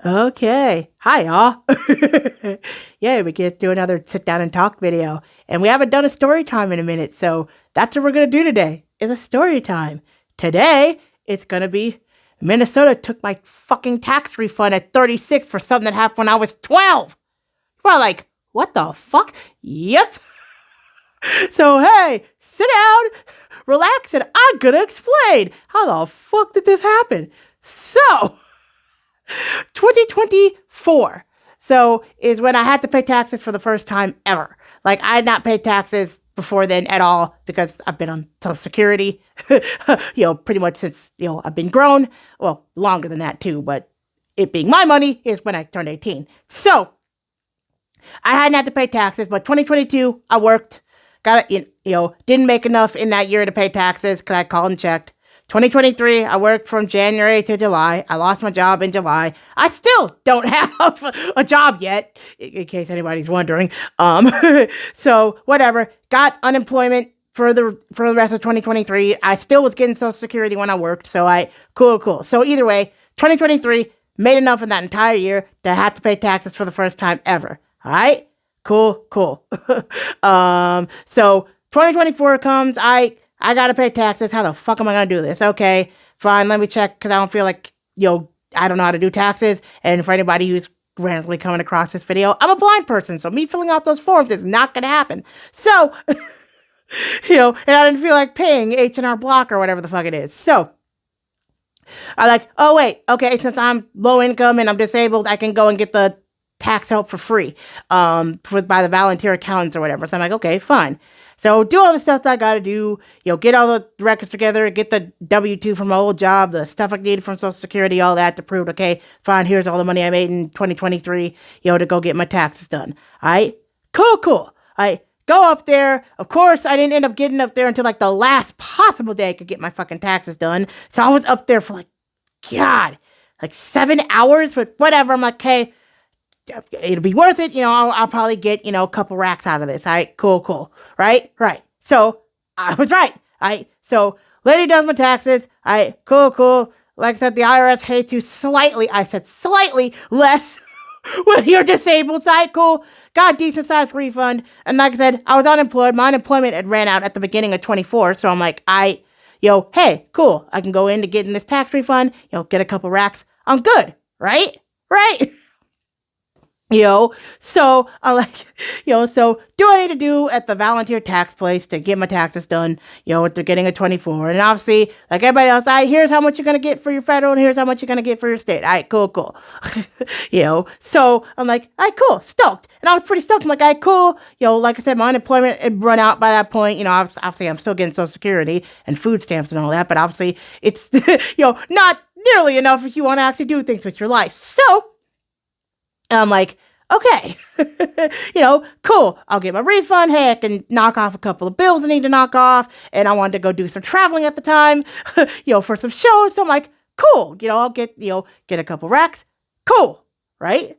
Okay. Hi, y'all. Yeah, we get to do another sit down and talk video. And we haven't done a story time in a minute. So that's what we're going to do today is a story time. Today, it's going to be Minnesota took my fucking tax refund at 36 for something that happened when I was 12. We're like, what the fuck? Yep. So, hey, sit down, relax, and I'm going to explain how the fuck did this happen. So, 2024. So is when I had to pay taxes for the first time ever. Like I had not paid taxes before then at all because I've been on Social Security, pretty much since, I've been grown. Well, longer than that too, but it being my money is when I turned 18. So I hadn't had to pay taxes, but 2022, I worked, didn't make enough in that year to pay taxes because I called and checked. 2023, I worked from January to July. I lost my job in July. I still don't have a job yet, in case anybody's wondering. So whatever. Got unemployment for the rest of 2023. I still was getting Social Security when I worked. So cool. So either way, 2023 made enough in that entire year to have to pay taxes for the first time ever. All right, cool. So 2024 comes. I gotta pay taxes. How the fuck am I gonna do this? Okay, fine. Let me check because I don't feel like, I don't know how to do taxes. And for anybody who's randomly coming across this video, I'm a blind person. So me filling out those forms is not gonna happen. So, and I didn't feel like paying H&R Block or whatever the fuck it is. So I'm like, oh wait, okay, since I'm low income and I'm disabled, I can go and get the tax help for free by the volunteer accountants or whatever. So I'm like, okay, fine. So do all the stuff that I got to do, get all the records together, get the W-2 from my old job, the stuff I needed from Social Security, all that to prove, okay, fine, here's all the money I made in 2023, to go get my taxes done. All right, cool. I go up there. Of course, I didn't end up getting up there until like the last possible day I could get my fucking taxes done. So I was up there for like 7 hours, but whatever. I'm like, okay, it'll be worth it. I'll probably get, a couple racks out of this. All right, cool. Right. So I was right. So lady does my taxes. Cool. Like I said, the IRS hates you slightly. I said slightly less when you're disabled. Cool. Got a decent sized refund. And like I said, I was unemployed. My unemployment had ran out at the beginning of 24. So I'm like, hey, cool. I can go in to get in this tax refund, get a couple racks. I'm good. Right. So I'm like, so do I need to do at the volunteer tax place to get my taxes done, they're getting a 24. And obviously, like everybody else, here's how much you're going to get for your federal and here's how much you're going to get for your state. All right, cool. So I'm like, all right, cool, stoked. And I was pretty stoked. I'm like, all right, cool. Like I said, my unemployment had run out by that point. Obviously I'm still getting Social Security and food stamps and all that, but obviously it's, not nearly enough if you want to actually do things with your life. So I'm like, okay, cool. I'll get my refund. Hey, I can knock off a couple of bills I need to knock off. And I wanted to go do some traveling at the time, for some shows. So I'm like, cool. I'll get a couple racks. Cool. Right.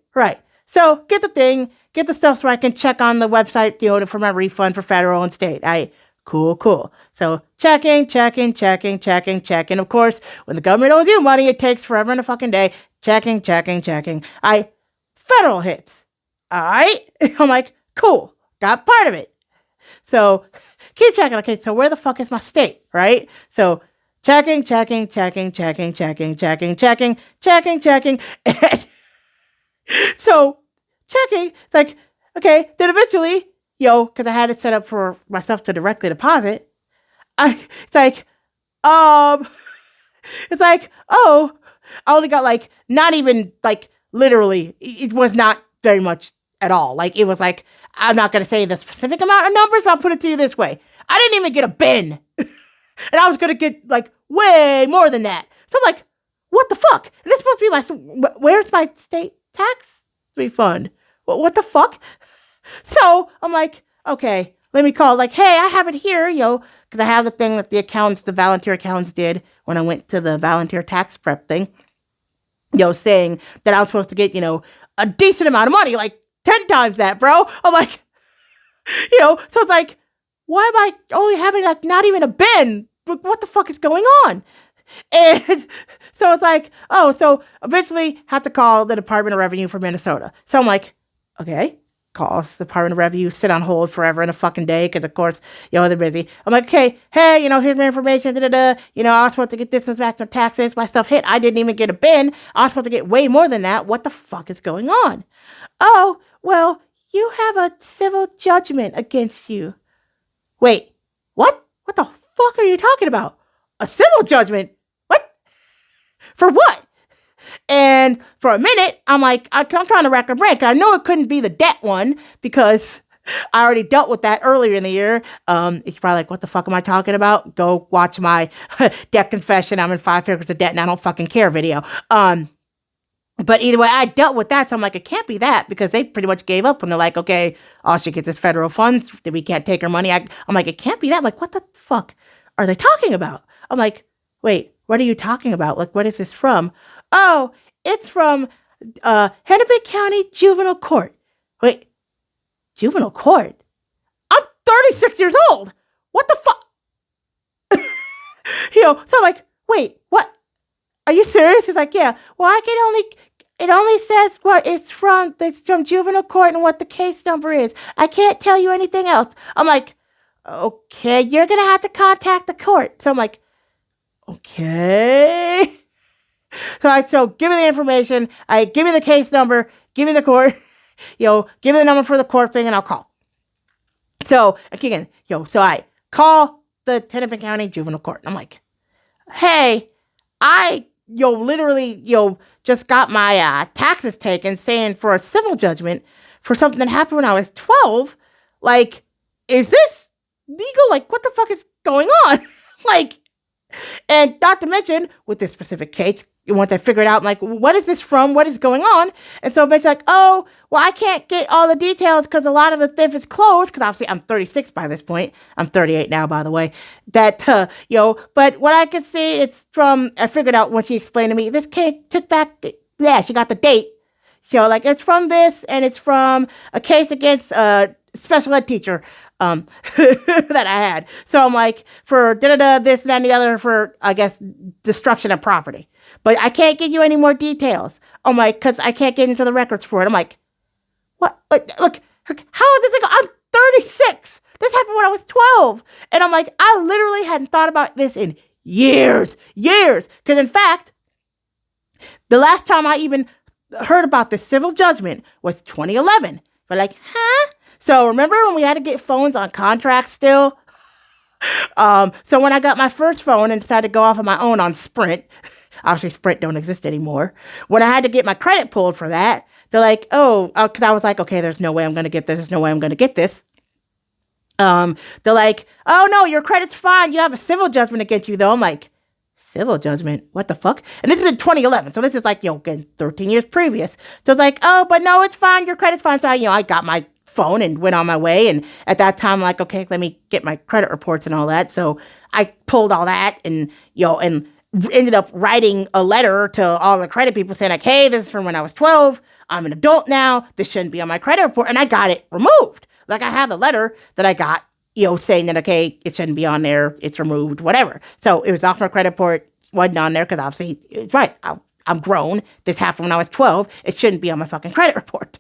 So get the thing, get the stuff so I can check on the website, for my refund for federal and state. Cool. So checking. Of course, when the government owes you money, it takes forever and a fucking day. Checking. Federal hits. All right. I'm like, cool. Got part of it. So keep checking. Okay. So where the fuck is my state? Right. So checking. And so checking. It's like, okay. Then eventually, because I had it set up for myself to directly deposit. It's like, oh, I only got not even literally, it was not very much at all. It was I'm not going to say the specific amount of numbers, but I'll put it to you this way. I didn't even get a bin. And I was going to get way more than that. So I'm like, what the fuck? And it's supposed to be where's my state tax refund? What the fuck? So I'm like, okay, let me call. Hey, I have it here, because I have the thing that the volunteer accountants did when I went to the volunteer tax prep thing. Saying that I was supposed to get, a decent amount of money, 10 times that, bro. I'm like, so it's why am I only having not even a bin? What the fuck is going on? And so it's like, oh, so eventually have to call the Department of Revenue for Minnesota. So I'm like, okay, call the Department of Revenue, sit on hold forever in a fucking day because, of course, they're busy. I'm like, okay, hey, here's my information, I was supposed to get this back, no taxes, my stuff hit. I didn't even get a bin. I was supposed to get way more than that. What the fuck is going on? Oh, well, you have a civil judgment against you. Wait, what? What the fuck are you talking about? A civil judgment? What? For what? And for a minute, I'm like, I'm trying to rack my brain. I know it couldn't be the debt one because I already dealt with that earlier in the year. You're probably like, what the fuck am I talking about? Go watch my debt confession. I'm in 5 figures of debt and I don't fucking care video. But either way, I dealt with that. So I'm like, it can't be that because they pretty much gave up when they're like, okay, all she gets is federal funds. We can't take her money. I'm like, it can't be that. I'm like, what the fuck are they talking about? I'm like, wait, what are you talking about? Like, what is this from? Oh, it's from Hennepin County Juvenile Court. Wait, juvenile court? I'm 36 years old. What the fuck? So I'm like, wait, what? Are you serious? He's like, yeah. Well, it only says what it's from juvenile court and what the case number is. I can't tell you anything else. I'm like, okay, you're going to have to contact the court. So I'm like, okay. So give me the information. Give me the case number. Give me the court. Give me the number for the court thing and I'll call. So again, so I call the Hennepin County Juvenile Court. I'm like, hey, I literally just got my taxes taken saying for a civil judgment for something that happened when I was 12. Like, is this legal? Like, what the fuck is going on? Like, and not to mention with this specific case, once I figured out, like, what is this from? What is going on? And so eventually, like, oh, well, I can't get all the details because a lot of the stuff is closed. Because obviously, I'm 36 by this point. I'm 38 now, by the way. But what I could see, it's from. I figured out when she explained to me, this case took back. Yeah, she got the date. So like, it's from this, and it's from a case against a special ed teacher. That I had. So I'm like, for this, that, and the other for, I guess, destruction of property. But I can't give you any more details. I'm like, because I can't get into the records for it. I'm like, what? Look, how is this thing? I'm 36. This happened when I was 12. And I'm like, I literally hadn't thought about this in years. Because in fact, the last time I even heard about this civil judgment was 2011. But like, huh? So remember when we had to get phones on contract still? So when I got my first phone and decided to go off on my own on Sprint, obviously Sprint don't exist anymore. When I had to get my credit pulled for that, they're like, because I was like, okay, there's no way I'm going to get this. There's no way I'm going to get this. They're like, oh no, your credit's fine. You have a civil judgment against you though. I'm like, civil judgment? What the fuck? And this is in 2011. So this is like, again, 13 years previous. So it's like, oh, but no, it's fine. Your credit's fine. So I got my phone and went on my way. And at that time, I'm like, okay, let me get my credit reports and all that. So I pulled all that and, and ended up writing a letter to all the credit people saying like, hey, this is from when I was 12. I'm an adult now. This shouldn't be on my credit report. And I got it removed. Like I have the letter that I got, saying that, okay, it shouldn't be on there. It's removed, whatever. So it was off my credit report. Wasn't on there because obviously, it's right. I'm grown. This happened when I was 12. It shouldn't be on my fucking credit report.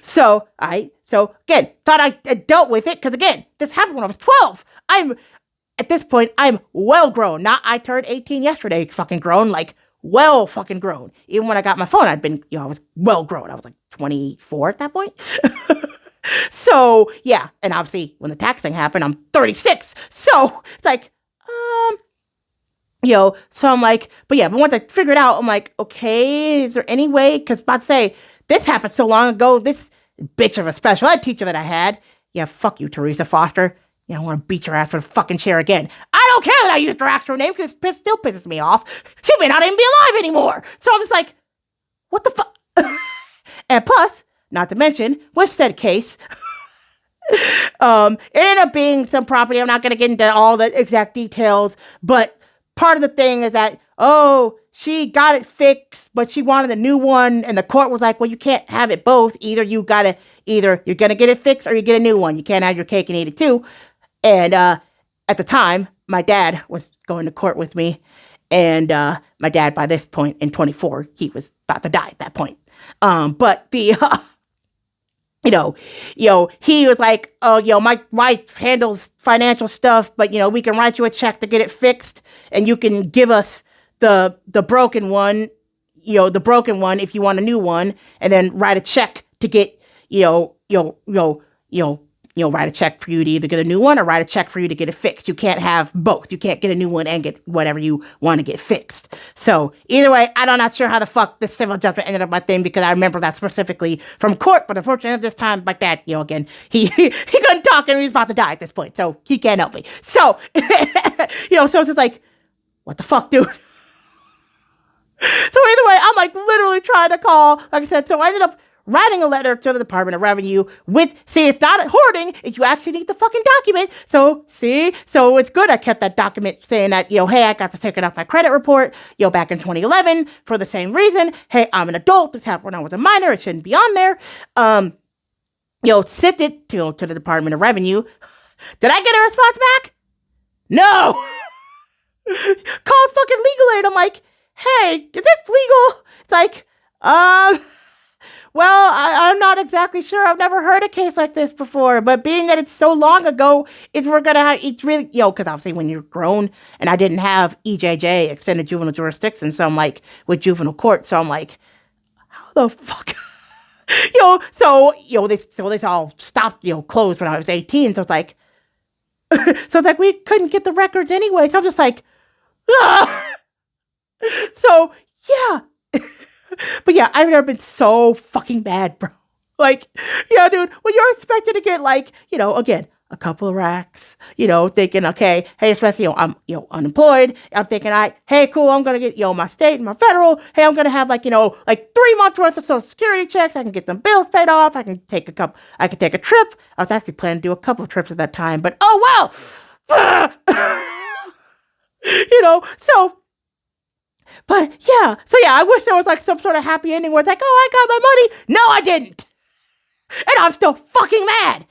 So again, thought I dealt with it because again, this happened when I was 12. At this point, I'm well grown. Not I turned 18 yesterday, fucking grown, like well fucking grown. Even when I got my phone, I'd been, I was well grown. I was like 24 at that point. So yeah, and obviously when the tax thing happened, I'm 36. So it's like, so I'm like, but once I figured out, I'm like, okay, is there any way? Because about to say, this happened so long ago, this bitch of a special ed teacher that I had. Yeah, fuck you, Teresa Foster. Yeah, I want to beat your ass with a fucking chair again. I don't care that I used her actual name because it still pisses me off. She may not even be alive anymore. So I'm just like, what the fuck? And plus, not to mention, with said case, it ended up being some property. I'm not going to get into all the exact details, but part of the thing is that, she got it fixed, but she wanted a new one. And the court was like, well, you can't have it both. Either you're going to get it fixed or you get a new one. You can't have your cake and eat it too. And at the time, my dad was going to court with me. And my dad, by this point, in 24, he was about to die at that point. But the, he was like, oh, my wife handles financial stuff, but, we can write you a check to get it fixed. And you can give us the broken one, if you want a new one, and then write a check to get, write a check for you to either get a new one or write a check for you to get it fixed. You can't have both. You can't get a new one and get whatever you want to get fixed. So either way, I'm not sure how the fuck this civil judgment ended up my thing, because I remember that specifically from court. But unfortunately, this time, my dad, again, he couldn't talk and he was about to die at this point, so he can't help me. So, so it's just like, what the fuck, dude? So either way, I'm like literally trying to call, like I said, so I ended up writing a letter to the Department of Revenue it's not hoarding, you actually need the fucking document. So it's good I kept that document saying that, hey, I got this taken off my credit report, back in 2011 for the same reason. Hey, I'm an adult. This happened when I was a minor. It shouldn't be on there. Sent it to the Department of Revenue. Did I get a response back? No. Called fucking legal aid. I'm like, hey, is this legal? It's like, well, I'm not exactly sure. I've never heard a case like this before, but being that it's so long ago, it's really, because obviously when you're grown, and I didn't have EJJ, extended juvenile jurisdiction, so I'm like, with juvenile court, so I'm like, how the fuck? This all stopped, closed when I was 18, so it's like, we couldn't get the records anyway, so I'm just like, ah! So, yeah. But yeah, I've never been so fucking mad, bro. Like, yeah, dude, when you're expected to get like, again, a couple of racks, thinking, okay, hey, especially, I'm, unemployed. I'm thinking, hey, cool, I'm going to get, my state and my federal. Hey, I'm going to have like 3 months worth of Social Security checks. I can get some bills paid off. I can take a trip. I was actually planning to do a couple of trips at that time, but oh, well, so. But yeah, I wish there was like some sort of happy ending where it's like, oh, I got my money. No, I didn't. And I'm still fucking mad.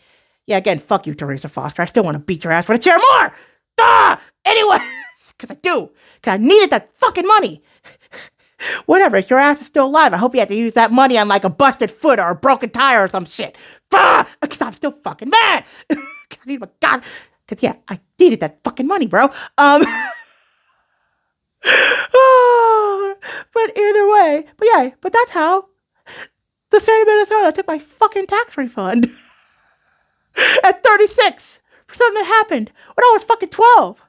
Yeah, again, fuck you, Teresa Foster. I still want to beat your ass with a chair more. Anyway, because I do. Because I needed that fucking money. Whatever, if your ass is still alive, I hope you had to use that money on like a busted foot or a broken tire or some shit. Because I'm still fucking mad. I need my God. Because yeah, I needed that fucking money, bro. But either way, but that's how the state of Minnesota took my fucking tax refund at 36 for something that happened when I was fucking 12.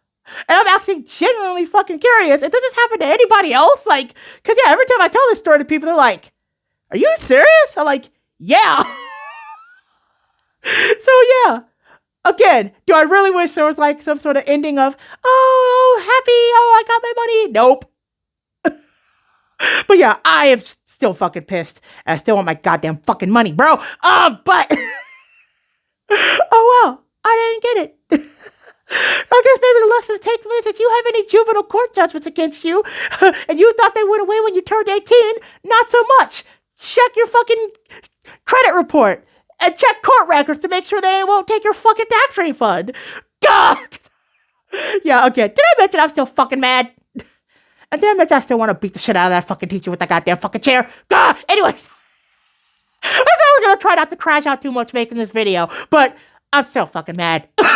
And I'm actually genuinely fucking curious if this has happened to anybody else. Like, because yeah, every time I tell this story to people, they're like, are you serious? I'm like, yeah. So yeah. Again, do I really wish there was like some sort of ending of, oh, happy, I got my money? Nope. But yeah, I am still fucking pissed. I still want my goddamn fucking money, bro. But oh well, I didn't get it. I guess maybe the lesson to take from this is if you have any juvenile court judgments against you, and you thought they went away when you turned 18, not so much. Check your fucking credit report. And check court records to make sure they won't take your fucking tax refund. God! Yeah, okay. Did I mention I'm still fucking mad? And did I mention I still want to beat the shit out of that fucking teacher with that goddamn fucking chair? God! Anyways. I thought we were going to try not to crash out too much making this video. But I'm still fucking mad. But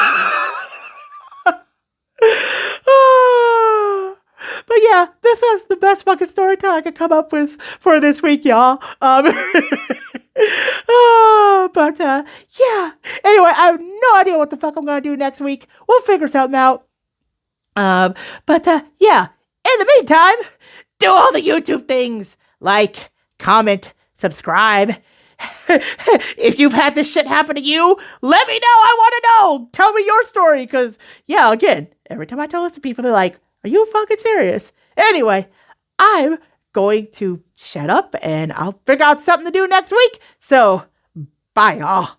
yeah, this was the best fucking story time I could come up with for this week, y'all. Yeah. Anyway, I have no idea what the fuck I'm gonna do next week. We'll figure something out. Yeah. In the meantime, do all the YouTube things. Like, comment, subscribe. If you've had this shit happen to you, let me know. I want to know. Tell me your story. Because, yeah, again, every time I tell this to people, they're like, are you fucking serious? Anyway, I'm going to shut up and I'll figure out something to do next week. So, bye, y'all.